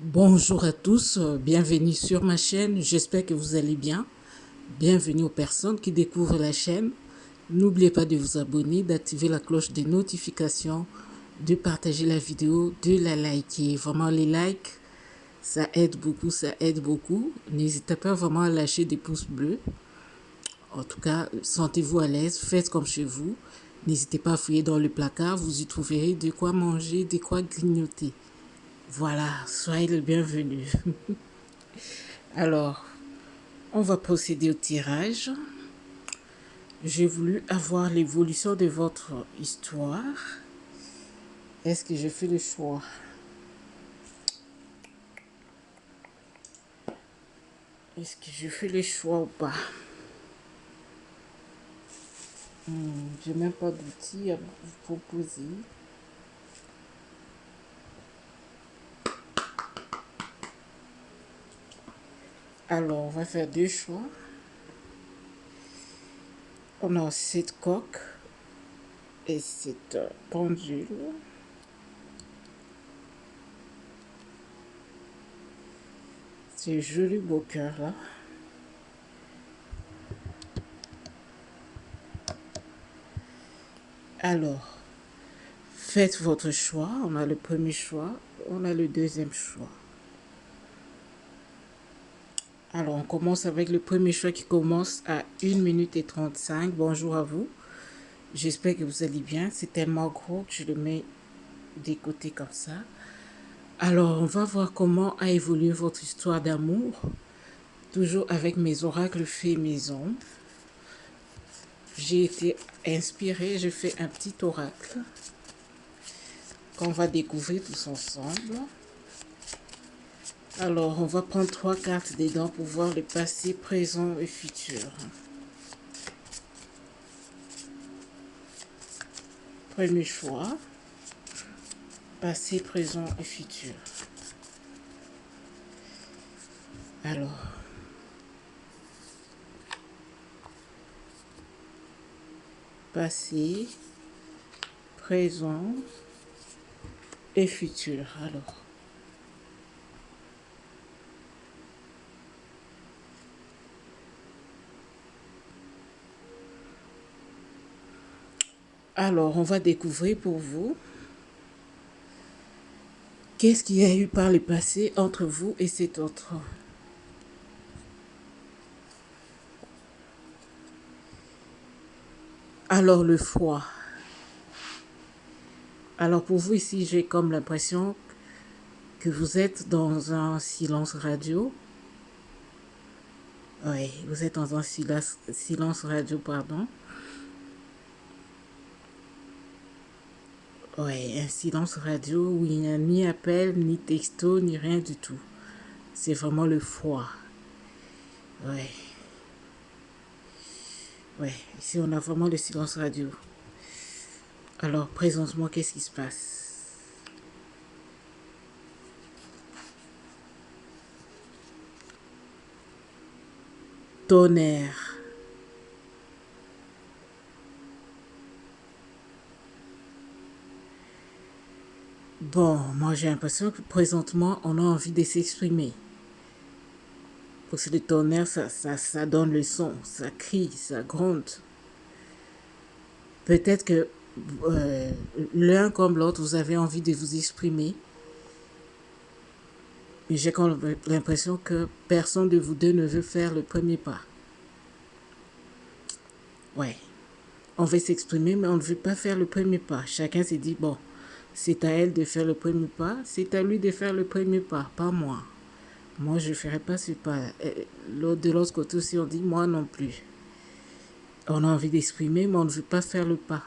Bonjour à tous, bienvenue sur ma chaîne, j'espère que vous allez bien. Bienvenue aux personnes qui découvrent la chaîne. N'oubliez pas de vous abonner, d'activer la cloche de notification, de partager la vidéo, de la liker. Vraiment les likes, ça aide beaucoup, ça aide beaucoup. N'hésitez pas vraiment à lâcher des pouces bleus. En tout cas, sentez-vous à l'aise, faites comme chez vous. N'hésitez pas à fouiller dans le placard, vous y trouverez de quoi manger, de quoi grignoter. Voilà, soyez le bienvenu. Alors, on va procéder au tirage. J'ai voulu avoir l'évolution de votre histoire. Est-ce que je fais le choix? Est-ce que je fais le choix ou pas? J'ai même pas d'outils à vous proposer. Alors, on va faire deux choix. On a cette coque et cette pendule. C'est joli beau cœur là. Alors, faites votre choix. On a le premier choix, on a le deuxième choix. Alors, on commence avec le premier choix qui commence à 1 minute et 35. Bonjour à vous. J'espère que vous allez bien. C'est tellement gros que je le mets des côtés comme ça. Alors, on va voir comment a évolué votre histoire d'amour. Toujours avec mes oracles faits maison. J'ai été inspirée, je fais un petit oracle qu'on va découvrir tous ensemble. Alors, on va prendre 3 cartes dedans pour voir le passé, présent et futur. Premier choix, passé, présent et futur. Alors, passé, présent et futur. Alors, on va découvrir pour vous qu'est-ce qu'il y a eu par le passé entre vous et cet autre. Alors, le froid. Alors, pour vous ici, j'ai comme l'impression que vous êtes dans un silence radio. Oui, vous êtes dans un silence radio, pardon. Oui, un silence radio où il n'y a ni appel, ni texto, ni rien du tout. C'est vraiment le froid. Oui. Oui, ici on a vraiment le silence radio. Alors, présentement, qu'est-ce qui se passe? Tonnerre. Bon, moi j'ai l'impression que présentement, on a envie de s'exprimer. Parce que le tonnerre, ça donne le son, ça crie, ça gronde. Peut-être que euh, l'un comme l'autre, vous avez envie de vous exprimer. Mais j'ai l'impression que personne de vous deux ne veut faire le premier pas. Ouais, on veut s'exprimer, mais on ne veut pas faire le premier pas. Chacun s'est dit, bon, c'est à elle de faire le premier pas, c'est à lui de faire le premier pas, pas moi. Moi, je ne ferai pas ce pas. De l'autre côté aussi, on dit, moi non plus. On a envie d'exprimer, mais on ne veut pas faire le pas.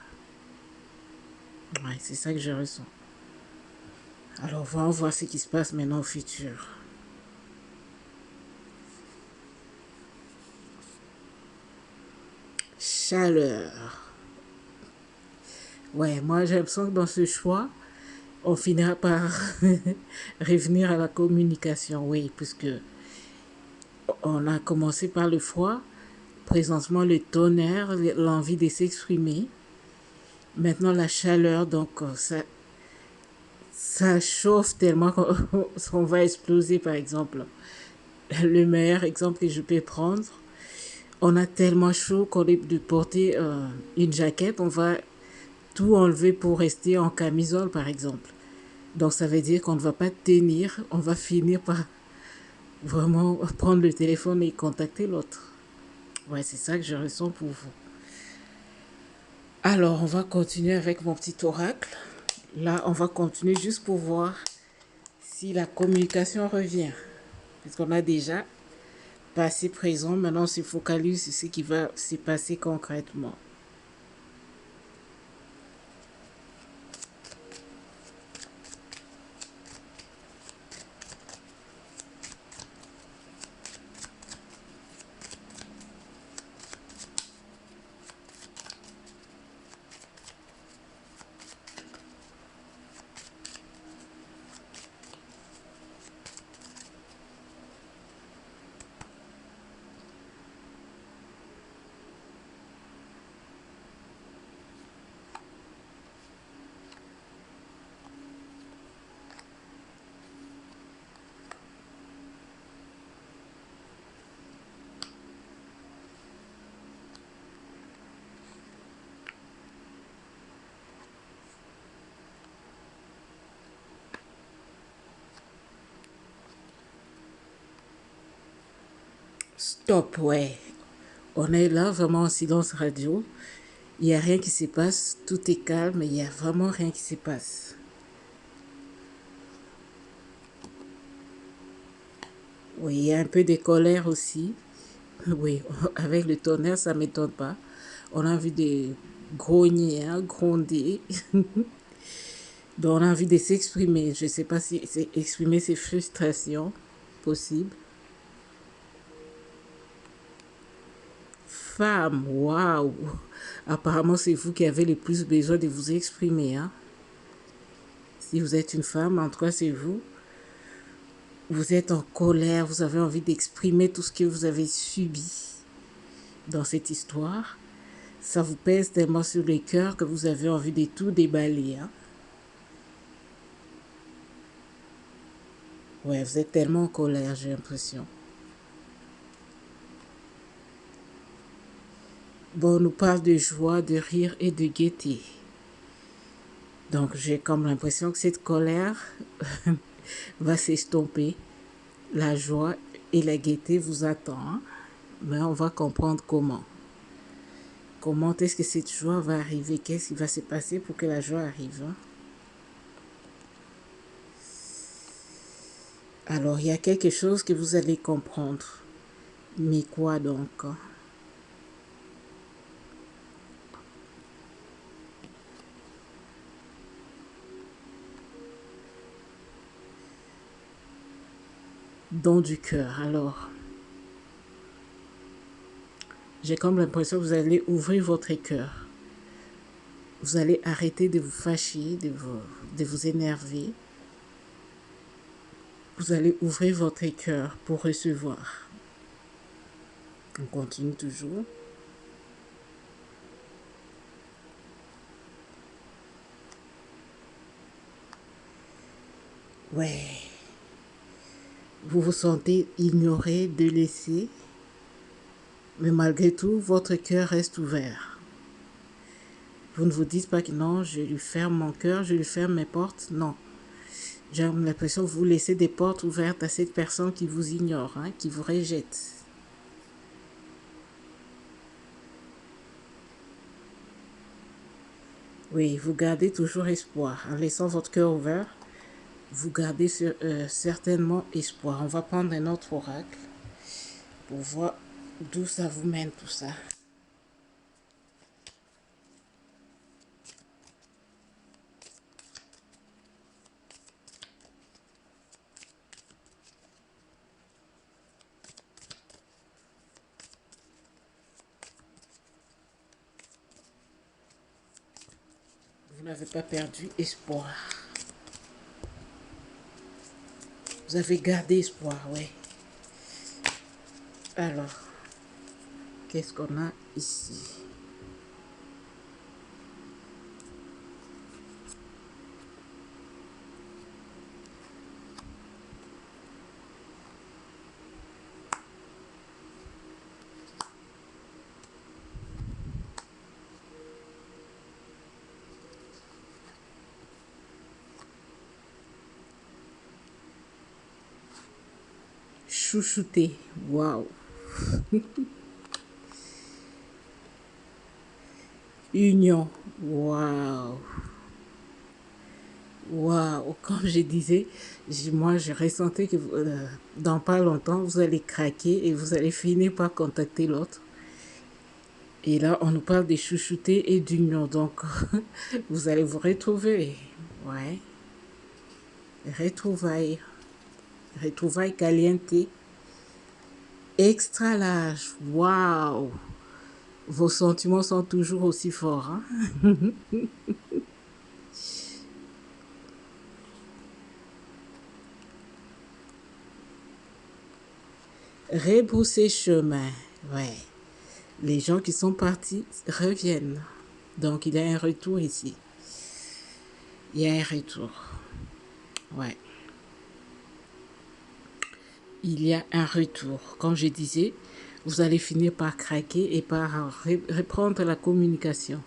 Ouais, c'est ça que je ressens. Alors, on va voir ce qui se passe maintenant au futur. Chaleur. Ouais, moi, j'ai l'impression que dans ce choix, on finira par revenir à la communication, oui, puisque on a commencé par le froid, présentement le tonnerre, l'envie de s'exprimer, maintenant la chaleur, donc Ça chauffe tellement qu'on va exploser, par exemple. Le meilleur exemple que je peux prendre, on a tellement chaud qu'on est de porter une jaquette, on va tout enlever pour rester en camisole, par exemple. Donc ça veut dire qu'on ne va pas tenir, on va finir par vraiment prendre le téléphone et contacter l'autre. Ouais, c'est ça que je ressens pour vous. Alors, on va continuer avec mon petit oracle. Là, on va continuer juste pour voir si la communication revient. Puisqu'on a déjà passé présent, maintenant on se focalise sur ce qui va se passer concrètement. Stop, ouais. On est là vraiment en silence radio. Il n'y a rien qui se passe, tout est calme, il n'y a vraiment rien qui se passe. Oui, il y a un peu de colère aussi. Oui, avec le tonnerre, ça ne m'étonne pas. On a envie de grogner, hein, gronder. Donc on a envie de s'exprimer. Je ne sais pas si c'est exprimer ses frustrations possible. Femme, waouh! Apparemment, c'est vous qui avez le plus besoin de vous exprimer. Hein? Si vous êtes une femme, en tout cas, c'est vous. Vous êtes en colère, vous avez envie d'exprimer tout ce que vous avez subi dans cette histoire. Ça vous pèse tellement sur le cœur que vous avez envie de tout déballer. Hein? Ouais, vous êtes tellement en colère, j'ai l'impression. Bon, on nous parle de joie, de rire et de gaieté. Donc, j'ai comme l'impression que cette colère va s'estomper. La joie et la gaieté vous attendent. Hein? Mais on va comprendre comment. Comment est-ce que cette joie va arriver? Qu'est-ce qui va se passer pour que la joie arrive? Hein? Alors, il y a quelque chose que vous allez comprendre. Mais quoi donc? Hein? Don du cœur. Alors, j'ai comme l'impression que vous allez ouvrir votre cœur. Vous allez arrêter de vous fâcher, de vous énerver. Vous allez ouvrir votre cœur pour recevoir. On continue toujours. Ouais. Vous vous sentez ignoré, délaissé, mais malgré tout, votre cœur reste ouvert. Vous ne vous dites pas que non, je lui ferme mon cœur, je lui ferme mes portes. Non. J'ai l'impression que vous laissez des portes ouvertes à cette personne qui vous ignore, hein, qui vous rejette. Oui, vous gardez toujours espoir. En laissant votre cœur ouvert, vous gardez certainement espoir. On va prendre un autre oracle pour voir d'où ça vous mène tout ça. Vous n'avez pas perdu espoir. Vous avez gardé espoir, oui. Alors, qu'est-ce qu'on a ici? chouchouter. Waouh. Union. Waouh. Waouh. Comme je disais, moi, je ressentais que dans pas longtemps, vous allez craquer et vous allez finir par contacter l'autre. Et là, on nous parle des chouchoutés et d'union. Donc, vous allez vous retrouver. Ouais. Retrouvailles. Retrouvailles caliente. Extra large. Waouh. Vos sentiments sont toujours aussi forts. Hein? Rebrousser chemin. Ouais. Les gens qui sont partis reviennent. Donc, il y a un retour ici. Il y a un retour. Ouais. Il y a un retour. Comme je disais, vous allez finir par craquer et par reprendre la communication.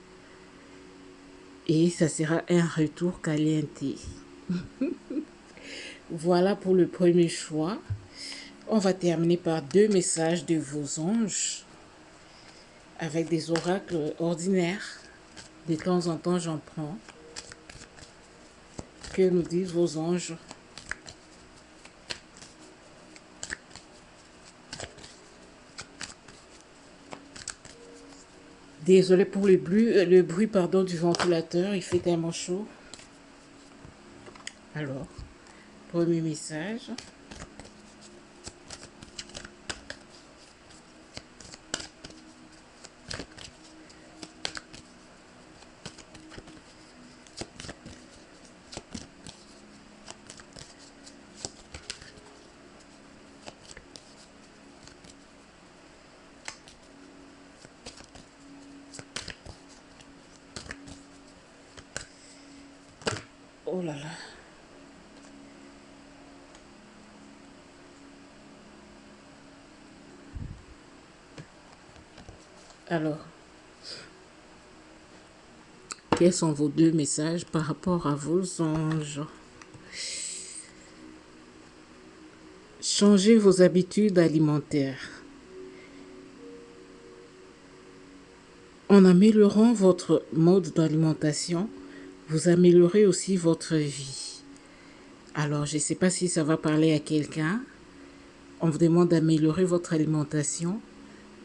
Et ça sera un retour caliente. Voilà pour le premier choix. On va terminer par 2 messages de vos anges avec des oracles ordinaires. De temps en temps, j'en prends. Que nous disent vos anges? Désolé pour le bruit pardon, du ventilateur, il fait tellement chaud. Alors, premier message. Oh là là. Alors, quels sont vos 2 messages par rapport à vos anges? Changez vos habitudes alimentaires. En améliorant votre mode d'alimentation, vous améliorez aussi votre vie. Alors, je ne sais pas si ça va parler à quelqu'un. On vous demande d'améliorer votre alimentation.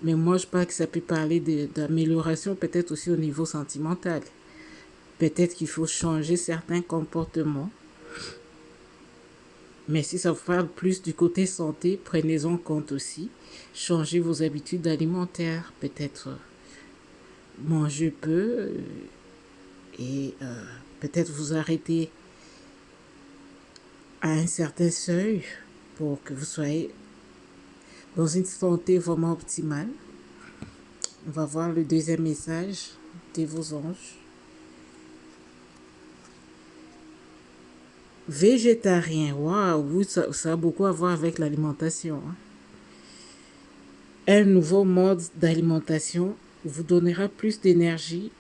Mais moi, je pense que ça peut parler d'amélioration peut-être aussi au niveau sentimental. Peut-être qu'il faut changer certains comportements. Mais si ça vous parle plus du côté santé, prenez-en compte aussi. Changez vos habitudes alimentaires. Peut-être manger peu et peut-être vous arrêter à un certain seuil pour que vous soyez dans une santé vraiment optimale. On va voir le deuxième message de vos anges. Végétarien, waouh, ça a beaucoup à voir avec l'alimentation. Hein. Un nouveau mode d'alimentation vous donnera plus d'énergie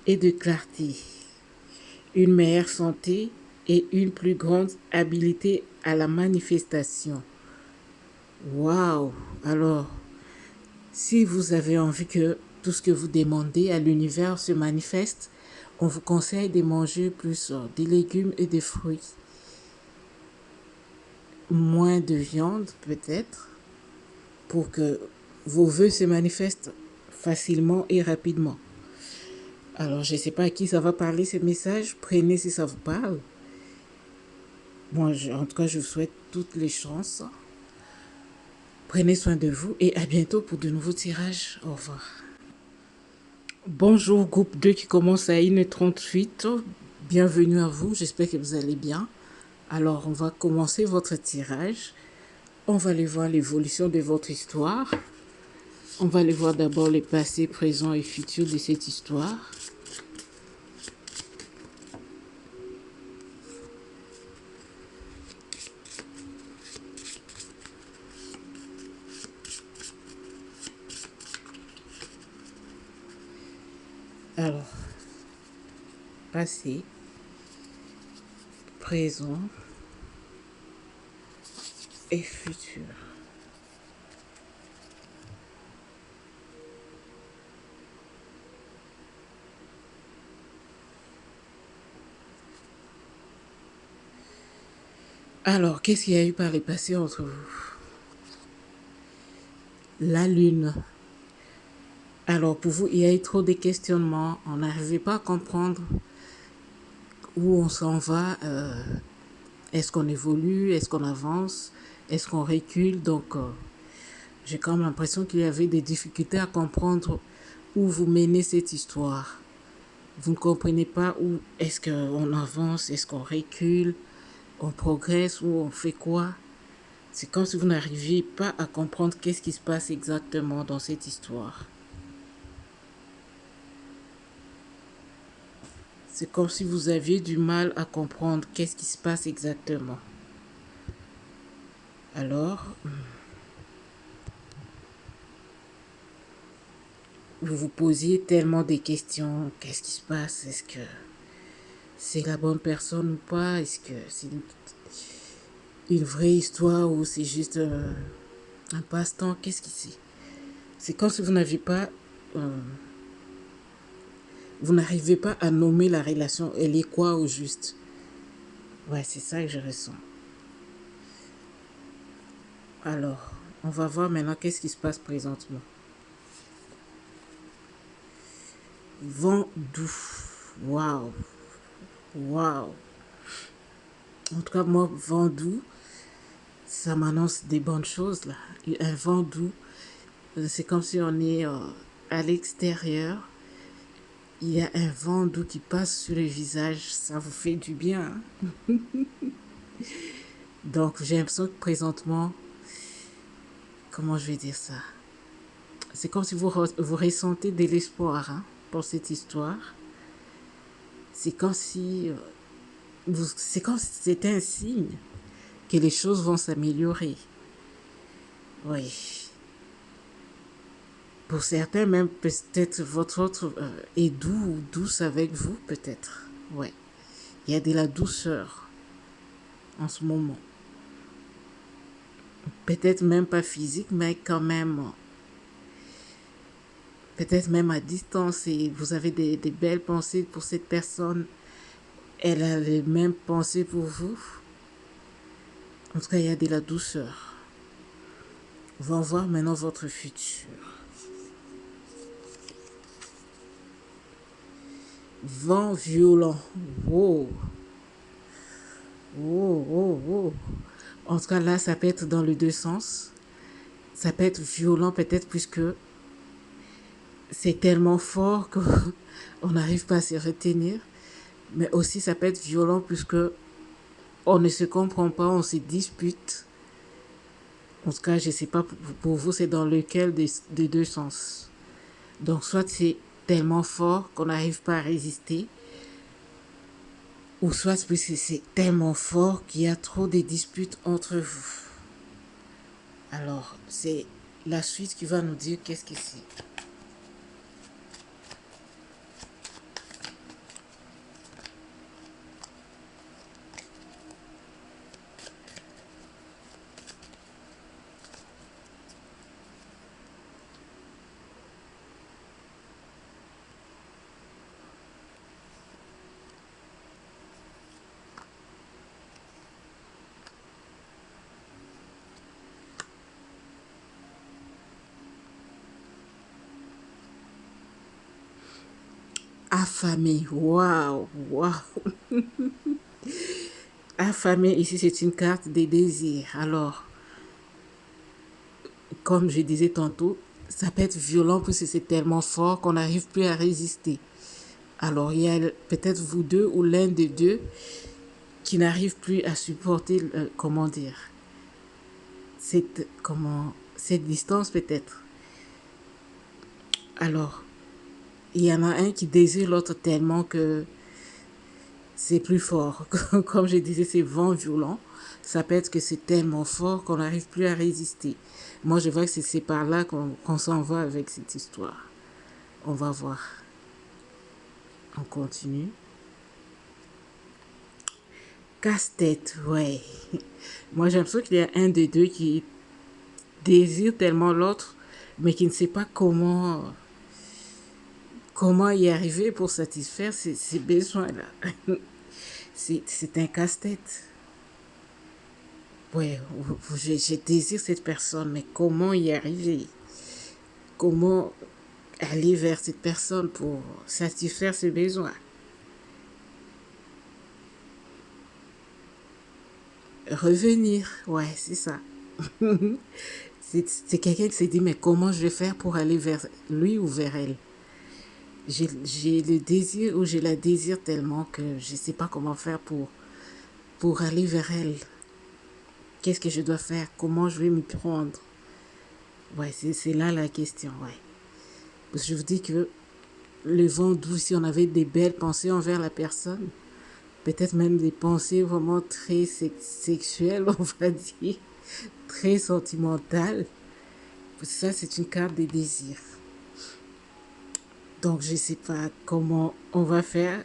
et de clarté, une meilleure santé et une plus grande habilité à la manifestation. Waouh! Alors, si vous avez envie que tout ce que vous demandez à l'univers se manifeste, on vous conseille de manger plus des légumes et des fruits. Moins de viande peut-être, pour que vos vœux se manifestent facilement et rapidement. Alors, je ne sais pas à qui ça va parler ce message. Prenez si ça vous parle. Moi, en tout cas, je vous souhaite toutes les chances. Prenez soin de vous et à bientôt pour de nouveaux tirages. Au revoir. Bonjour, groupe 2 qui commence à 1h38. Bienvenue à vous. J'espère que vous allez bien. Alors, on va commencer votre tirage. On va aller voir l'évolution de votre histoire. On va aller voir d'abord le passé, présent et futur de cette histoire. Alors, passé, présent et futur. Alors, qu'est-ce qu'il y a eu par le passé entre vous? La lune. Alors, pour vous, il y a eu trop de questionnements. On n'arrivait pas à comprendre où on s'en va. Est-ce qu'on évolue? Est-ce qu'on avance? Est-ce qu'on recule? Donc, j'ai quand même l'impression qu'il y avait des difficultés à comprendre où vous menez cette histoire. Vous ne comprenez pas où est-ce qu'on avance, est-ce qu'on recule, on progresse ou on fait quoi. C'est comme si vous n'arriviez pas à comprendre qu'est-ce qui se passe exactement dans cette histoire. C'est comme si vous aviez du mal à comprendre qu'est-ce qui se passe exactement. Alors, vous vous posiez tellement des questions. Qu'est-ce qui se passe? Est-ce que c'est la bonne personne ou pas? Est-ce que c'est une vraie histoire ou c'est juste un passe-temps? Qu'est-ce qui c'est? C'est comme si euh, vous n'arrivez pas à nommer la relation. Elle est quoi au juste? Ouais, c'est ça que je ressens. Alors, on va voir maintenant qu'est-ce qui se passe présentement. Vent doux. Waouh. Waouh. En tout cas, moi, vent doux, ça m'annonce des bonnes choses là. Un vent doux, c'est comme si on est à l'extérieur. Il y a un vent doux qui passe sur le visage. Ça vous fait du bien, hein? Donc, j'ai l'impression que présentement, comment je vais dire ça? C'est comme si vous ressentez de l'espoir, hein, pour cette histoire. C'est comme si c'est comme si c'était un signe que les choses vont s'améliorer. Oui. Pour certains, même peut-être votre autre est doux ou douce avec vous, peut-être. Ouais. Il y a de la douceur en ce moment. Peut-être même pas physique, mais quand même, peut-être même à distance. Et vous avez des belles pensées pour cette personne. Elle a les mêmes pensées pour vous. En tout cas, il y a de la douceur. On va voir maintenant votre futur. Vent violent. Wow. Wow, wow, wow. En tout cas, là, ça peut être dans les deux sens. Ça peut être violent, peut-être, puisque c'est tellement fort qu'on n'arrive pas à se retenir. Mais aussi, ça peut être violent, puisque on ne se comprend pas, on se dispute. En tout cas, je ne sais pas pour vous, c'est dans lequel des deux sens. Donc, soit c'est tellement fort qu'on n'arrive pas à résister, ou soit c'est tellement fort qu'il y a trop de disputes entre vous. Alors, c'est la suite qui va nous dire qu'est-ce que c'est. Affamé, waouh, waouh. Affamé, ici c'est une carte des désirs. Alors, comme je disais tantôt, ça peut être violent parce que c'est tellement fort qu'on n'arrive plus à résister. Alors, il y a peut-être vous deux ou l'un des deux qui n'arrive plus à supporter, comment dire, cette distance peut-être. Alors, il y en a un qui désire l'autre tellement que c'est plus fort. Comme je disais, c'est vent violent. Ça peut être que c'est tellement fort qu'on n'arrive plus à résister. Moi, je vois que c'est par là qu'on s'en va avec cette histoire. On va voir. On continue. Casse-tête, ouais. Moi, j'ai l'impression qu'il y a un des deux qui désire tellement l'autre, mais qui ne sait pas comment y arriver pour satisfaire ses besoins-là. C'est un casse-tête. Ouais, je désire cette personne, mais comment y arriver? Comment aller vers cette personne pour satisfaire ses besoins? Revenir, ouais, c'est ça. C'est quelqu'un qui s'est dit, mais comment je vais faire pour aller vers lui ou vers elle? J'ai le désir ou j'ai la désir tellement que je ne sais pas comment faire pour aller vers elle. Qu'est-ce que je dois faire? Comment je vais m'y prendre? Ouais, c'est là la question, ouais. Parce que je vous dis que le vent doux, si on avait des belles pensées envers la personne, peut-être même des pensées vraiment très sexuelles, on va dire, très sentimentales, ça c'est une carte des désirs. Donc je ne sais pas comment on va faire.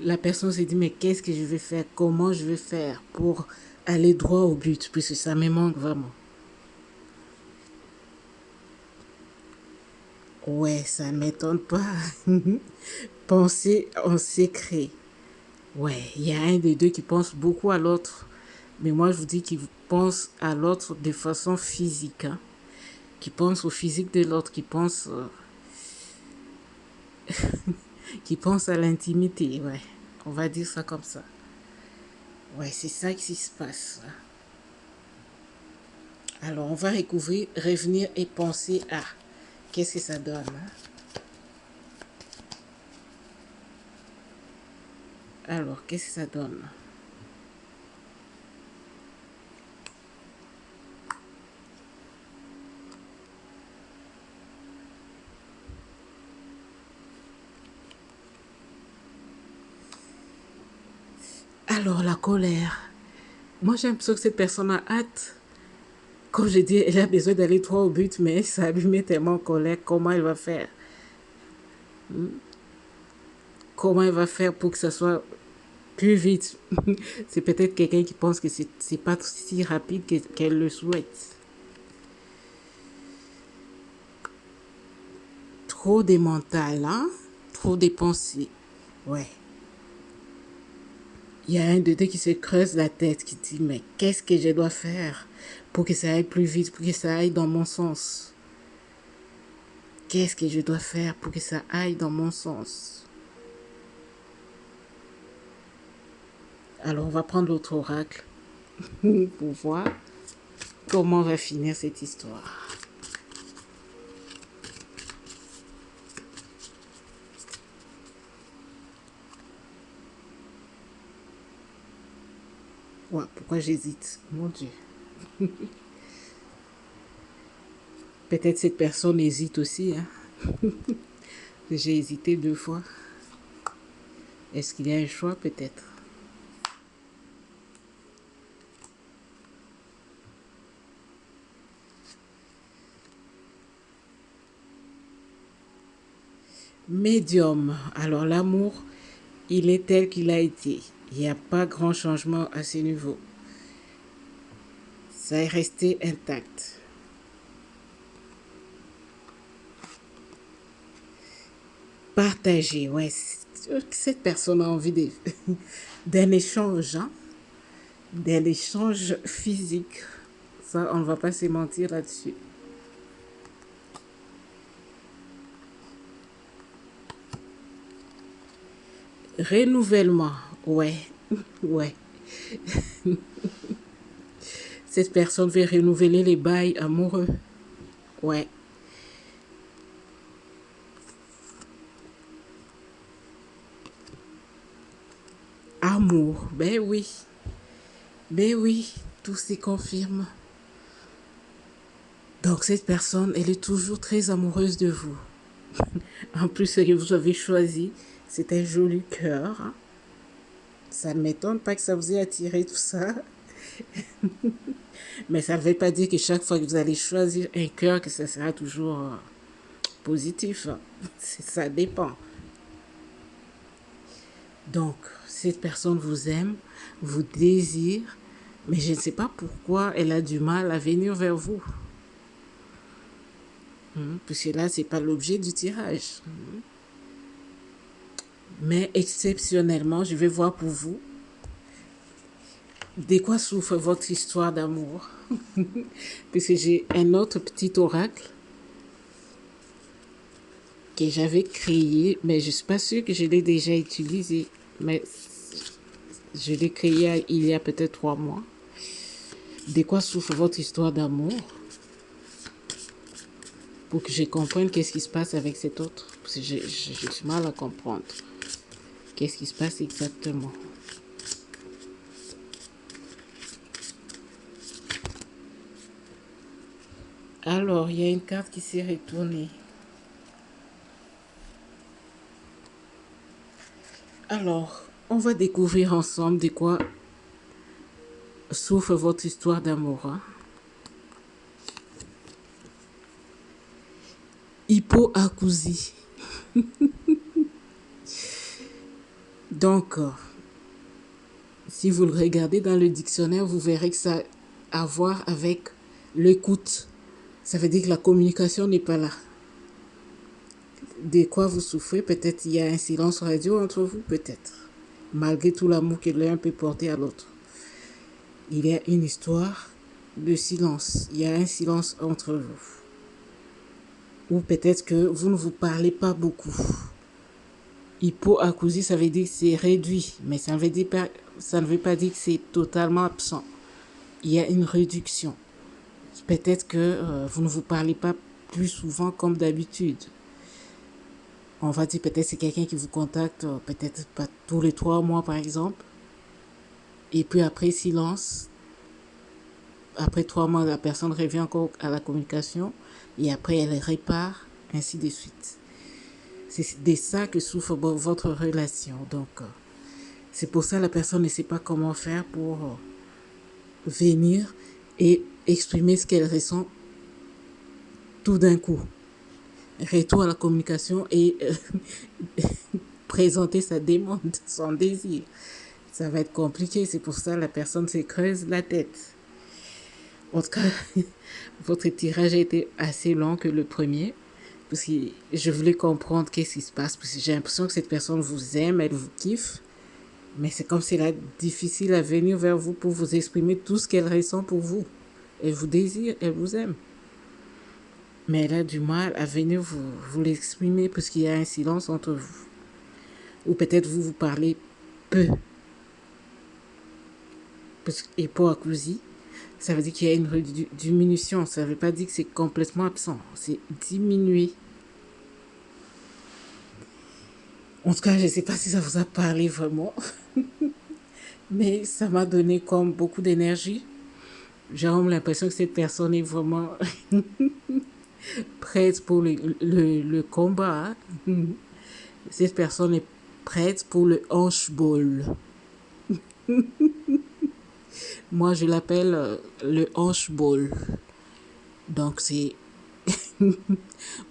La personne s'est dit, mais qu'est-ce que je vais faire? Comment je vais faire pour aller droit au but? Puisque ça me manque vraiment. Ouais, ça ne m'étonne pas. Penser en secret. Ouais, il y a un des deux qui pense beaucoup à l'autre. Mais moi, je vous dis qu'il pense à l'autre de façon physique. Hein. Qui pense au physique de l'autre, qui pense à l'intimité. Ouais, on va dire ça comme ça. Ouais, c'est ça qui se passe. Alors, on va recouvrir, revenir et penser à. Qu'est-ce que ça donne? Hein? Alors, qu'est-ce que ça donne? Alors, la colère. Moi, j'ai l'impression que cette personne a hâte. Comme je dis, elle a besoin d'aller droit au but, mais ça lui met tellement en colère. Comment elle va faire? Comment elle va faire pour que ça soit plus vite? C'est peut-être quelqu'un qui pense que c'est pas si rapide qu'elle le souhaite. Trop des mentales, hein? Trop des pensées. Ouais. Il y a un de deux qui se creuse la tête, qui dit, mais qu'est-ce que je dois faire pour que ça aille plus vite, pour que ça aille dans mon sens? Qu'est-ce que je dois faire pour que ça aille dans mon sens? Alors, on va prendre l'autre oracle pour voir comment va finir cette histoire. Ouais, pourquoi j'hésite? Mon Dieu. Peut-être cette personne hésite aussi. Hein? J'ai hésité 2 fois. Est-ce qu'il y a un choix peut-être? Médium. Alors l'amour, il est tel qu'il a été. Il n'y a pas grand changement à ce niveau. Ça est resté intact. Partager, ouais. Cette personne a envie d'un échange, hein? D'un échange physique. Ça, on ne va pas se mentir là-dessus. Renouvellement, ouais, ouais. Cette personne veut renouveler les bails amoureux, ouais. Amour, ben oui, tout se confirme. Donc cette personne, elle est toujours très amoureuse de vous. En plus, ce que vous avez choisi, c'est un joli cœur. Hein. Ça ne m'étonne pas que ça vous ait attiré tout ça. Mais ça ne veut pas dire que chaque fois que vous allez choisir un cœur, que ça sera toujours positif. Hein. Ça dépend. Donc, cette personne vous aime, vous désire, mais je ne sais pas pourquoi elle a du mal à venir vers vous. Puisque là, ce n'est pas l'objet du tirage. Mais exceptionnellement, je vais voir pour vous. De quoi souffre votre histoire d'amour? Puisque j'ai un autre petit oracle que j'avais créé, mais je ne suis pas sûre que je l'ai déjà utilisé. Mais je l'ai créé il y a peut-être 3 mois. De quoi souffre votre histoire d'amour? Pour que je comprenne qu'est-ce qui se passe avec cet autre. Parce que j'ai du mal à comprendre. Qu'est-ce qui se passe exactement? Alors, il y a une carte qui s'est retournée. Alors, on va découvrir ensemble de quoi souffre votre histoire d'amour. Hein? Hypoacousie. Donc, si vous le regardez dans le dictionnaire, vous verrez que ça a à voir avec l'écoute. Ça veut dire que la communication n'est pas là. De quoi vous souffrez? Peut-être il y a un silence radio entre vous, peut-être. Malgré tout l'amour que l'un peut porter à l'autre. Il y a une histoire de silence. Il y a un silence entre vous. Ou peut-être que vous ne vous parlez pas beaucoup. Hypoacousie, ça veut dire que c'est réduit, mais ça ne veut pas dire que c'est totalement absent. Il y a une réduction. Peut-être que vous ne vous parlez pas plus souvent comme d'habitude. On va dire peut-être c'est quelqu'un qui vous contacte, peut-être pas tous les 3 mois par exemple. Et puis après silence. Après 3 mois, la personne revient encore à la communication. Et après elle répare, ainsi de suite. C'est de ça que souffre votre relation. Donc, c'est pour ça que la personne ne sait pas comment faire pour venir et exprimer ce qu'elle ressent tout d'un coup. Retour à la communication et présenter sa demande, son désir. Ça va être compliqué, c'est pour ça que la personne se creuse la tête. En tout cas, votre tirage a été assez long que le premier, parce que je voulais comprendre qu'est-ce qui se passe, parce que j'ai l'impression que cette personne vous aime, elle vous kiffe, mais c'est comme si elle est difficile à venir vers vous pour vous exprimer tout ce qu'elle ressent pour vous. Elle vous désire, elle vous aime. Mais elle a du mal à venir vous l'exprimer parce qu'il y a un silence entre vous. Ou peut-être vous parlez peu. Parce que hypoacousie, ça veut dire qu'il y a une diminution. Ça ne veut pas dire que c'est complètement absent. C'est diminué. En tout cas, je ne sais pas si ça vous a parlé vraiment. Mais ça m'a donné comme beaucoup d'énergie. J'ai vraiment l'impression que cette personne est vraiment prête pour le combat. Cette personne est prête pour le hanche-ball. Moi, je l'appelle le hanche-ball. Donc, c'est...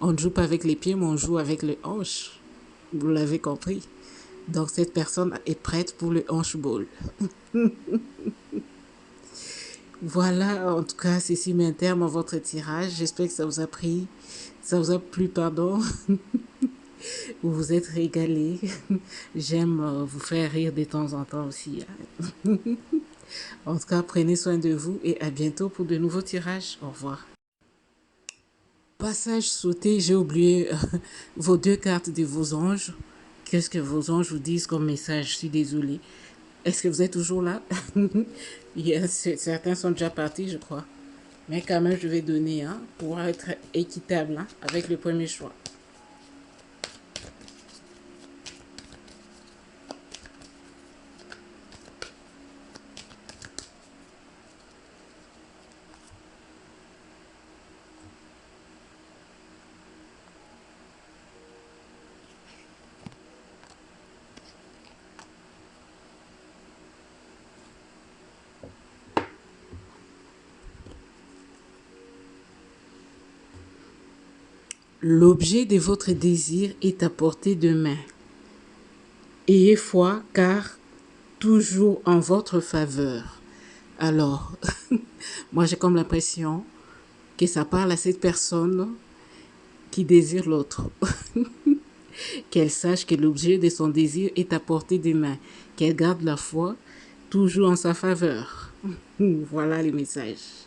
on ne joue pas avec les pieds, mais on joue avec le hanche. Vous l'avez compris. Donc, cette personne est prête pour le hanche-ball. Voilà, en tout cas, ceci met un terme à votre tirage. J'espère que ça vous a plu, pardon. Vous vous êtes régalé. J'aime vous faire rire de temps en temps aussi. En tout cas, prenez soin de vous et à bientôt pour de nouveaux tirages. Au revoir. Passage sauté, j'ai oublié vos 2 cartes de vos anges. Qu'est-ce que vos anges vous disent comme message? Je suis désolée. Est-ce que vous êtes toujours là? Certains sont déjà partis, je crois. Mais quand même, je vais donner pour être équitable avec le premier choix. L'objet de votre désir est à portée de main. Ayez foi, car toujours en votre faveur. Alors, moi j'ai comme l'impression que ça parle à cette personne qui désire l'autre. Qu'elle sache que l'objet de son désir est à portée de main. Qu'elle garde la foi toujours en sa faveur. Voilà les messages.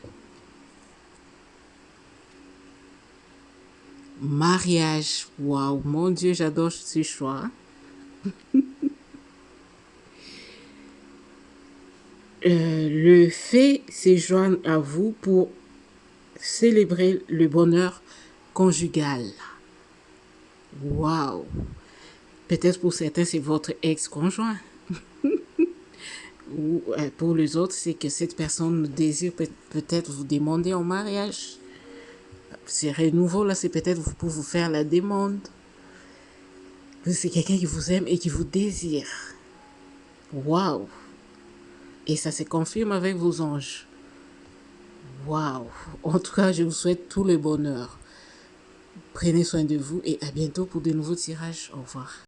Mariage. Waouh, mon Dieu, j'adore ce choix. Le fait se joindre à vous pour célébrer le bonheur conjugal. Waouh. Peut-être pour certains, c'est votre ex-conjoint. Ou pour les autres, c'est que cette personne désire peut-être vous demander en mariage. C'est renouveau, là, c'est peut-être pour vous faire la demande. C'est quelqu'un qui vous aime et qui vous désire. Waouh. Et ça se confirme avec vos anges. Waouh. En tout cas, je vous souhaite tout le bonheur. Prenez soin de vous et à bientôt pour de nouveaux tirages. Au revoir.